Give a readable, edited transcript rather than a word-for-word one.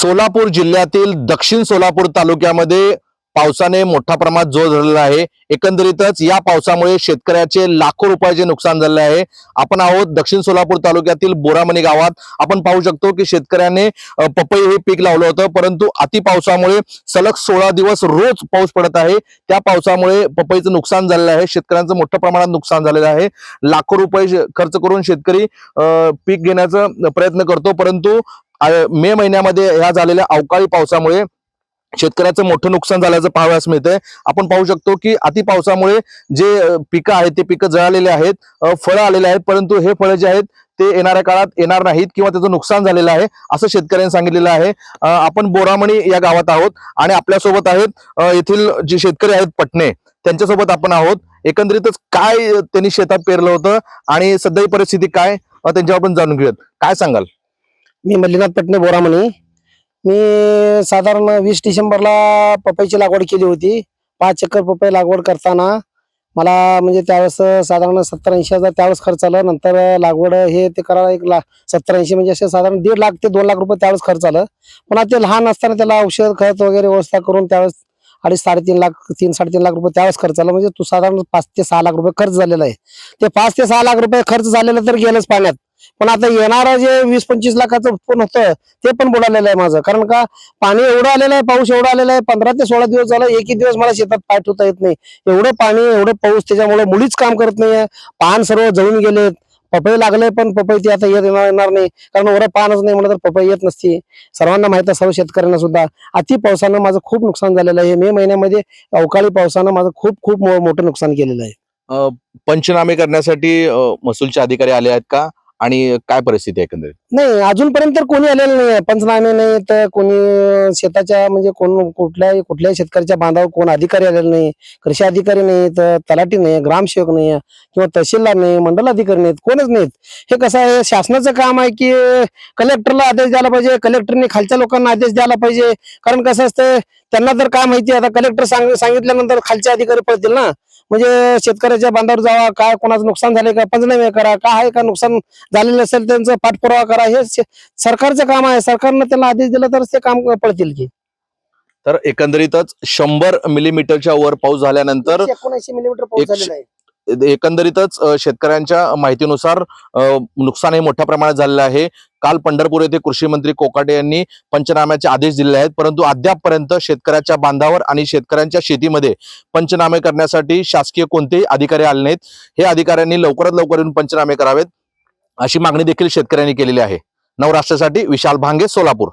सोलापूर जिल्ह्यातील दक्षिण सोलापूर तालुक्यामध्ये पावसाने मोठा प्रमाणात जोर धरलेला आहे। एकंदरीतच या पावसामुळे शेतकऱ्याचे लाखो रुपयाचे नुकसान झाले आहे। आपण आहोत दक्षिण सोलापूर तालुक्यातील बोरामणी गावात। आपण पाहू शकतो की शेतकऱ्याने पपई हे पीक लावलं होतं, परंतु अति पावसामुळे सलग 16 दिवस रोज पाऊस पडत आहे। त्या पावसामुळे पपईचं नुकसान झालेलं आहे। शेतकऱ्यांचं मोठ्या प्रमाणात नुकसान झालेलं आहे। लाखो रुपये खर्च करून शेतकरी पीक घेण्याचा प्रयत्न करतो, परंतु मे महिन्यामध्ये ह्या झालेल्या अवकाळी पावसामुळे शेतकऱ्याचं मोठं नुकसान झाल्याचं पाहावयास मिळतंय। आपण पाहू शकतो की अति पावसामुळे जे पिकं आहेत ते पिकं जळालेले आहेत, फळं आलेले आहेत, परंतु हे फळं जे आहेत ते येणाऱ्या काळात येणार नाहीत किंवा त्याचं नुकसान झालेलं आहे असं शेतकऱ्यांनी सांगितलेलं आहे। आपण बोरामणी या गावात आहोत आणि आपल्यासोबत आहेत येथील जे शेतकरी आहेत पटणे, त्यांच्यासोबत आपण आहोत। एकंदरीतच काय त्यांनी शेतात पेरलं होतं आणि सध्या परिस्थिती काय त्यांच्यावर आपण जाणून घेऊयात। काय सांगाल? मी मल्लीनाथ पटणे बोरामणी। मी साधारण 20 डिसेंबरला पपईची लागवड केली होती। 5 एकर पपई लागवड करताना मला म्हणजे त्यावेळेस साधारण 70-80 हजार त्यावेळेस खर्च आला। नंतर लागवड हे ते करायला 70-80 म्हणजे असे साधारण 1.5 लाख ते 2 लाख रुपये त्यावेळेस खर्च आलं। पुन्हा ते लहान असताना त्याला औषध खत वगैरे व्यवस्था करून त्यावेळेस 2.5-3 लाख 3-3.5 लाख रुपये त्यावेळेस खर्च आला। म्हणजे तो साधारण 5 ते 6 लाख रुपये खर्च झालेला आहे। ते 5 ते 6 लाख रुपये खर्च झालेलं तर गेलंच पाण्यात। पण आता येणारं जे 20-25 लाखाचं उत्पन्न होतं ते पण बुडालेलं आहे माझं। कारण का पाणी एवढं आलेलं आहे, पाऊस एवढा आलेला आहे, 15 ते 16 दिवस झाला एकही दिवस मला शेतात पाय ठेवता येत नाही। एवढं पाणी एवढं पाऊस, त्याच्यामुळे मुळीच काम करत नाहीये। पान सर्व जळून गेलेत। पपई लागले पण पपई ती आता येणार नाही, कारण वर पानच नाही म्हणलं तर पपई येत नसती। सर्वांना माहित आहे, सर्व शेतकऱ्यांना सुद्धा। अति पावसानं माझं खूप नुकसान झालेलं आहे। मे महिन्यामध्ये अवकाळी पावसानं माझं खूप मोठं नुकसान केलेलं आहे। पंचनामे करण्यासाठी महसूलचे अधिकारी आले आहेत का आणि काय परिस्थिती आहे एकंदरीत? नाही, अजूनपर्यंत तर कोणी आलेलं नाही। पंचनामे नाही तर कोणी शेताच्या म्हणजे कोण कुठल्याही शेतकऱ्याच्या बांधावर कोण अधिकारी आलेला नाही। कृषी अधिकारी नाही, तर तलाठी नाही, ग्रामसेवक नाही किंवा तहसीलदार नाही, मंडल अधिकारी नाहीत, कोणच नाहीत। हे कसं आहे, शासनाचं काम आहे की कलेक्टरला आदेश द्यायला पाहिजे, कलेक्टरने खालच्या लोकांना आदेश द्यायला पाहिजे। कारण कसं असतं, त्यांना तर काय माहिती, आता कलेक्टर सांगितल्यानंतर खालचे अधिकारी पळतील ना। म्हणजे शेतकऱ्याच्या बांधावर जावा, काय कोणाचं नुकसान झाले का पंचनामे करा, काय आहे का नुकसान झालेलं असेल त्यांचं पाठपुरावा करा, हे सरकारचं काम आहे। सरकारनं त्याला आदेश दिला तर ते काम पळतील की। तर एकंदरीतच 100 मिलीमीटरच्या वर पाऊस झाल्यानंतर 179 मिलीमीटर पाऊस झालेला आहे। एकंदरीतच शेतकऱ्यांच्या माहितीनुसार नुकसान हे मोठ्या प्रमाणात झालेलं आहे। काल पंढरपूर येथे कृषी मंत्री कोकाटे यांनी पंचनाम्याचे आदेश दिले आहेत, परंतु अद्यापपर्यंत शेतकऱ्याच्या बांधावर आणि शेतकऱ्यांच्या शेतीमध्ये पंचनामे करण्यासाठी शासकीय कोणतेही अधिकारी आले नाहीत। हे अधिकाऱ्यांनी लवकरात लवकर येऊन पंचनामे करावेत अशी मागणी देखील शेतकऱ्यांनी केलेली आहे। नवराष्ट्रासाठी विशाल भांगे, सोलापूर।